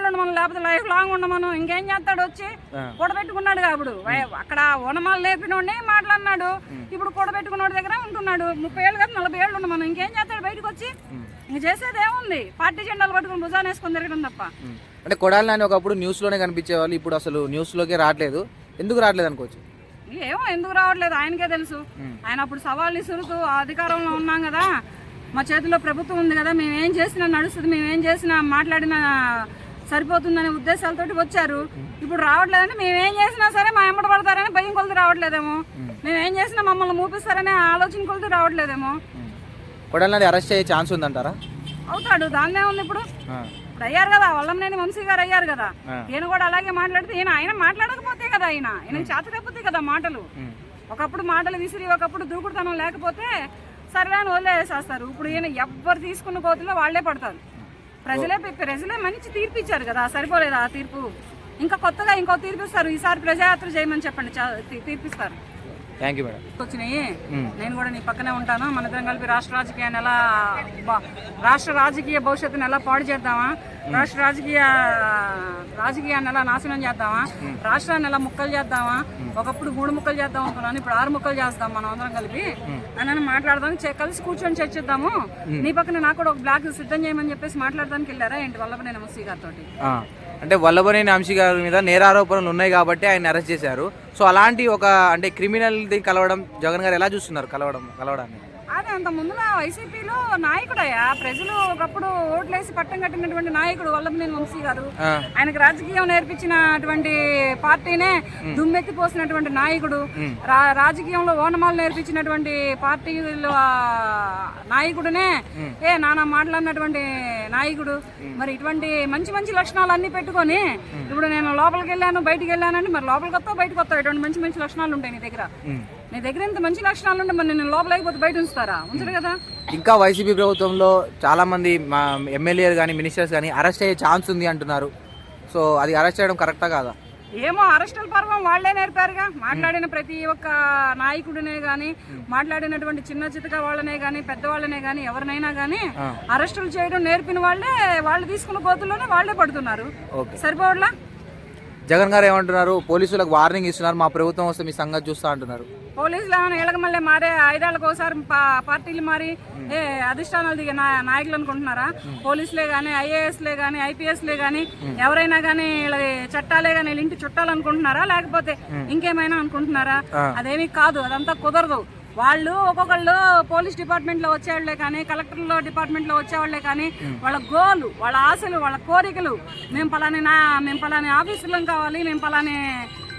ఉండమను, లేకపోతే life long ఉండమను. ఇంకేం చేస్తాడు? వచ్చి కూడబెట్టుకున్నాడు అప్పుడు అక్కడ ఓనమాలు లేపినోడిని మాట్లాడినాడు. ఇప్పుడు కూడబెట్టుకున్నోడి దగ్గర ఉంటున్నాడు. 30 ఏళ్ళు కదా 40 ఏళ్ళు ఉండమను. ఇంకేం చేస్తాడు బయటకు వచ్చి? ఇంక చేసేది ఏముంది? పార్టీ జెండాలు పట్టుకుని భుజాన్ని వేసుకొని తిరగడం తప్ప. అంటే కొడాలి నాని ఒకప్పుడు న్యూస్ లోనే కనిపించేవాళ్ళు, ఇప్పుడు అసలు న్యూస్ లోకి రావట్లేదు. ఎందుకు రావట్లేదు అనుకోవచ్చు? ఏమో ఎందుకు రావట్లేదు ఆయనకే తెలుసు. ఆయన అప్పుడు సవాళ్ళు ఇసురుతూ అధికారంలో ఉన్నాం కదా, మా చేతిలో ప్రభుత్వం ఉంది కదా, మేము ఏం చేసినా నడుస్తుంది, మేము ఏం చేసినా మాట్లాడినా సరిపోతుందనే ఉద్దేశాలతోటి వచ్చారు. ఇప్పుడు రావట్లేదంటే మేమేం చేసినా సరే మా ఎమ్మట పడతారని భయం కొలిది రావట్లేదేమో, మేమేం చేసినా మమ్మల్ని మూపిస్తారనే ఆలోచన కొలిది రావట్లేదేమో. కొడాలి నాని అరెస్ట్ అయ్యే ఛాన్స్ ఉందంటారా? అవుతాడు, దాన్నే ఉంది. ఇప్పుడు అయ్యారు కదా, వల్లంనేని వంశీ గారు అయ్యారు కదా, ఈయన కూడా అలాగే మాట్లాడితే ఆయన మాట్లాడకపోతే కదా, ఆయన చేతకపోతే కదా మాటలు. ఒకప్పుడు మాటలు విసిరి ఒకప్పుడు దూకుడుతనం లేకపోతే సరే అని వదిలేసేస్తారు. ఇప్పుడు ఈయన ఎవ్వరు తీసుకున్న కోతిలో వాళ్లే పడతారు. ప్రజలే మంచి తీర్పు ఇచ్చారు కదా, సరిపోలేదు ఆ తీర్పు. ఇంకా కొత్తగా ఇంకో తీర్పిస్తారు. ఈసారి ప్రజాయాత్ర చేయమని చెప్పండి, తీర్పిస్తారు. Thank you madam. వచ్చినాయి, నేను కూడా నీ పక్కనే ఉంటాను. మన ఇద్దరం కలిపి రాష్ట్ర రాజకీయ భవిష్యత్తుని ఎలా పాడు చేద్దామా, రాష్ట్ర రాజకీయాన్ని ఎలా నాశనం చేద్దామా, రాష్ట్రాన్ని ఎలా ముక్కలు చేద్దామా. ఒకప్పుడు 3 ముక్కలు చేద్దాం అనుకున్నాను, ఇప్పుడు 6 ముక్కలు చేస్తాం మనం అందరం కలిపి అని మాట్లాడదాం. కలిసి కూర్చొని చర్చిద్దాము. నీ పక్కన నాకు కూడా ఒక బ్లాగ్ సిద్ధం చేయమని చెప్పేసి మాట్లాడడానికి వెళ్ళారా ఏంటి వల్లభనేని వంశీ గారితో? అంటే వల్లభనేని వంశీ గారి మీద నేరారోపణలు ఉన్నాయి కాబట్టి ఆయన అరెస్ట్ చేశారు. సో అలాంటి ఒక అంటే క్రిమినల్ది కలవడం జగన్ గారు ఎలా చూస్తున్నారు? కలవడాన్ని అదే అంత ముందులో వైసీపీలో నాయకుడయ్యా, ప్రజలు ఒకప్పుడు ఓట్లేసి పట్టం కట్టినటువంటి నాయకుడు వల్లభనేని వంశీ గారు. ఆయనకు రాజకీయం నేర్పించినటువంటి పార్టీనే దుమ్మెత్తిపోసినటువంటి నాయకుడు, రాజకీయంలో ఓనమాలు నేర్పించినటువంటి పార్టీలో నాయకుడునే నానా మాట్లాడినటువంటి నాయకుడు. మరి ఇటువంటి మంచి మంచి లక్షణాలు అన్ని పెట్టుకొని ఇప్పుడు నేను లోపలికి వెళ్ళాను బయటికి వెళ్ళానంటే మరి లోపలికి వస్తావు బయటకు వస్తావు, ఇటువంటి మంచి మంచి లక్షణాలు ఉంటాయి నీ దగ్గర ఇంత మంచి లక్షణాలు ఉంటే మరి నేను లోపలైపోతే బయట ఉంచుతారా? ఉంచరు కదా. ఇంకా వైసీపీ ప్రభుత్వంలో చాలా మంది ఎమ్మెల్యేలు కానీ మినిస్టర్స్ కానీ అరెస్ట్ అయ్యే ఛాన్స్ ఉంది అంటున్నారు. సో అది అరెస్ట్ చేయడం కరెక్టా కాదా? ఏమో, అరెస్టుల పర్వం వాళ్లే నేర్పారుగా. మాట్లాడిన ప్రతి ఒక్క నాయకుడినే గాని, మాట్లాడినటువంటి చిన్న చితక వాళ్ళనే గాని, పెద్దవాళ్ళనే గాని, ఎవరినైనా గాని అరెస్టులు చేయడం నేర్పిన వాళ్ళు తీసుకున్న కోతుల్లోనే వాళ్లే పడుతున్నారు. సరిపోవట్లా? జగన్ గారు ఏమంటున్నారు? పోలీసులకు వార్నింగ్ ఇస్తున్నారు, మా ప్రభుత్వం వస్తే మీ సంగతి చూస్తా అంటున్నారు. పోలీసులు ఏమైనా ఏళ్ళకి మళ్ళీ మారే 5 ఏళ్ళకి ఒకసారి పార్టీలు మారి అధిష్టానాలు దిగే నాయకులు అనుకుంటున్నారా? పోలీసులే కానీ, ఐఏఎస్లే కానీ, ఐపీఎస్లే కానీ, ఎవరైనా కానీ చట్టాలే కానీ ఇంటి చుట్టాలనుకుంటున్నారా? లేకపోతే ఇంకేమైనా అనుకుంటున్నారా? అదేమీ కాదు, అదంతా కుదరదు. వాళ్ళు ఒక్కొక్కళ్ళు పోలీస్ డిపార్ట్మెంట్ లో వచ్చేవాళ్లే కానీ, కలెక్టర్ డిపార్ట్మెంట్ లో వచ్చేవాళ్లే కానీ, వాళ్ళ గోలు, వాళ్ళ ఆశలు, వాళ్ళ కోరికలు మేము పలాని ఆఫీసులం కావాలి, మేము పలాని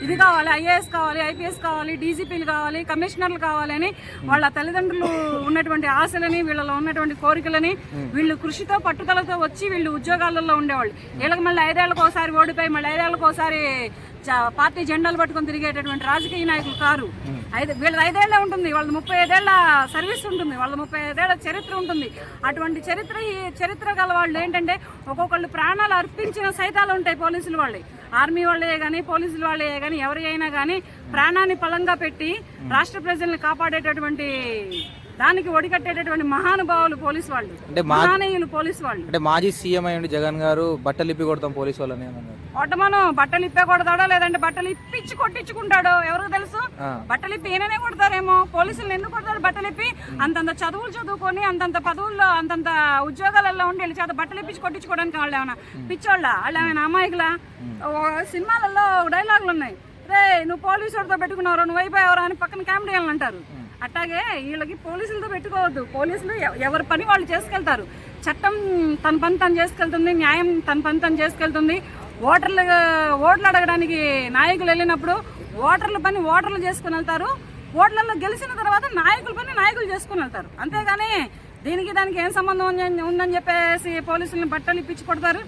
ఇది కావాలి, ఐఏఎస్ కావాలి, ఐపీఎస్ కావాలి, డీజీపీలు కావాలి, కమిషనర్లు కావాలి అని వాళ్ళ తల్లిదండ్రులు ఉన్నటువంటి ఆశలని, వీళ్ళలో ఉన్నటువంటి కోరికలని వీళ్ళు కృషితో పట్టుదలతో వచ్చి వీళ్ళు ఉద్యోగాలలో ఉండేవాళ్ళు. వీళ్ళకి మళ్ళీ 5 ఏళ్ళకి ఒకసారి ఓడిపోయి మళ్ళీ 5 ఏళ్ళకి ఒకసారి పార్టీ జెండాలు పట్టుకొని తిరిగేటటువంటి రాజకీయ నాయకులు కారు. వీళ్ళది 5 ఏళ్లే ఉంటుంది, వాళ్ళది 35 ఏళ్ల సర్వీస్ ఉంటుంది, వాళ్ళది 35 ఏళ్ల చరిత్ర ఉంటుంది. అటువంటి చరిత్ర గల వాళ్ళు ఏంటంటే ఒక్కొక్కళ్ళు ప్రాణాలు అర్పించిన సైతాలు ఉంటాయి పోలీసులు వాళ్ళే, ఆర్మీ వాళ్ళే కానీ, పోలీసులు వాళ్ళే కానీ, ఎవరి అయినా కానీ ప్రాణాన్ని పలంగా పెట్టి రాష్ట్ర ప్రజల్ని కాపాడేటటువంటి దానికి ఒడికట్టేటటువంటి మహానుభావులు పోలీసు వాళ్ళు, మహానీయులు పోలీసు వాళ్ళు. అంటే మాజీ సీఎం అయ్యండి జగన్ గారు బట్టలు ఇప్పి కొడతాం పోలీసు వాళ్ళని కొట్టమను. బట్టలు ఇప్పే కొడతాడో లేదంటే బట్టలు ఇప్పించి కొట్టించుకుంటాడో ఎవరికి తెలుసు? బట్టలు ఇప్పి ఈయననే కొడతారేమో. పోలీసులు ఎందుకు కొడతారు? బట్టలు ఇప్పి అంతంత చదువులు చదువుకొని అంతంత పదవుల్లో అంతంత ఉద్యోగాలలో ఉండి వెళ్ళి చేత బట్టలు ఇప్పించి కొట్టించుకోవడానికి వాళ్ళు ఏమైనా పిచ్చోళ్ళ? వాళ్ళు ఏమైనా అమాయకులా? సినిమాలలో డైలాగులు ఉన్నాయి, రే నువ్వు పోలీసు వాడితో పెట్టుకున్నావు, నువ్వు అయిపోయావరా అని పక్కన కామెడీలు అంటారు. అట్లాగే వీళ్ళకి పోలీసులతో పెట్టుకోవద్దు. పోలీసులు ఎవరి పని వాళ్ళు చేసుకెళ్తారు. చట్టం తన పని తను చేసుకెళ్తుంది, న్యాయం తన పని తను చేసుకెళ్తుంది. ఓట్లు అడగడానికి నాయకులు వెళ్ళినప్పుడు ఓటర్ల పని ఓటర్లు చేసుకుని వెళ్తారు, ఓట్లలో గెలిచిన తర్వాత నాయకుల పని నాయకులు చేసుకుని వెళ్తారు. అంతేగాని దానికి ఏం సంబంధం ఉందని చెప్పేసి పోలీసులను బట్టలు ఇప్పించి కొడతారు.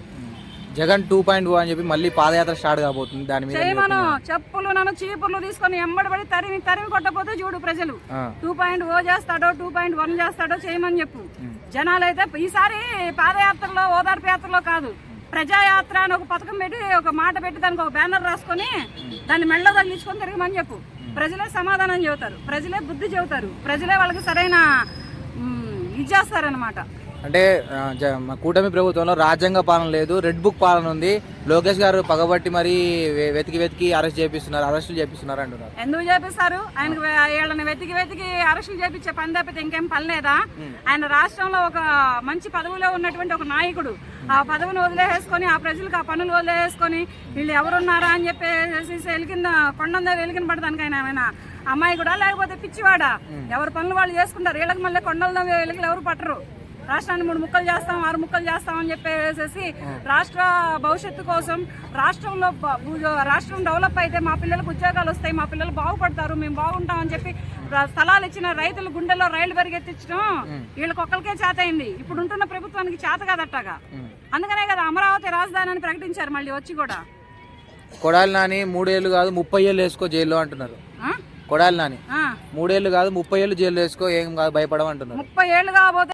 జగన్ 2.0 అని చెప్పి మళ్ళీ పాదయాత్ర స్టార్ట్ కాబోతుంది. దాని మీద చేయమను. చెప్పులు చీపుర్లు తీసుకొని ఎంబడబడి తరిమి కొట్టపోతే చూడు ప్రజలు 2.0 చేస్తాడో 2.1 చేస్తాడో చేయమని చెప్పు. జనాలు అయితే ఈసారి పాదయాత్రలో ఓదార్పు యాత్రలో కాదు, ప్రజాయాత్ర అని ఒక పథకం పెట్టి ఒక మాట పెట్టి దానికి ఒక బ్యానర్ రాసుకొని దాన్ని మెళ్ళలో తగిలించుకొని తిరగమని చెప్పు. ప్రజలే సమాధానం చెబుతారు, ప్రజలే బుద్ధి చెబుతారు, ప్రజలే వాళ్ళకి సరైన ఇది చేస్తారనమాట. అంటే మా కూటమి ప్రభుత్వంలో రాజ్యాంగ పాలన లేదు, రెడ్ బుక్ పాలన ఉంది. లోకేష్ గారు పగబట్టి మరి వెతికి అరెస్టులు చేపిస్తున్నారు అంటున్నారు. ఎందుకు చేపిస్తారు? ఆయనకు వీళ్ళని వెతికి అరెస్టులు చేపించే పని తప్పితే ఇంకేం పని లేదా? ఆయన రాష్ట్రంలో ఒక మంచి పదవిలో ఉన్నటువంటి ఒక నాయకుడు ఆ పదవిని వదిలేసుకొని ఆ ప్రజలకు ఆ పనులు వదిలేసుకొని వీళ్ళు ఎవరున్నారా అని చెప్పేసి వెలికిన పడదానికి ఆయన అమ్మాయి కూడా లేకపోతే పిచ్చివాడా? ఎవరు పనులు వాళ్ళు చేసుకుంటారు. వీళ్ళకి మళ్ళీ కొండల వెలికలు ఎవరు పట్టరు. రాష్ట్రాన్ని 3 ముక్కలు చేస్తాం 6 ముక్కలు చేస్తామని చెప్పేసి రాష్ట్ర భవిష్యత్తు కోసం రాష్ట్రం డెవలప్ అయితే మా పిల్లలకు ఉద్యోగాలు వస్తాయి, మా పిల్లలు బాగుపడతారు, మేము బాగుంటామని చెప్పి స్థలాలు ఇచ్చిన రైతుల గుండెల్లో రైళ్లు పరిగెత్తించడం వీళ్ళకి ఒక్కరికే చేత అయింది. ఇప్పుడు ఉంటున్న ప్రభుత్వానికి చేత కాదట్టగా. అందుకనే కదా అమరావతి రాజధాని అని ప్రకటించారు. మళ్ళీ వచ్చి కూడా కొడాలి నాని 3 ఏళ్ళు కాదు 30 ఏళ్ళు వేసుకో జైల్లో అంటున్నారు. కొడాలి నాని 3 ఏళ్ళు కాదు 30 ఏళ్ళు జైలు వేసుకో, ఏం కాదు భయపడమంటున్నారు. 30 ఏళ్ళు కాబోతే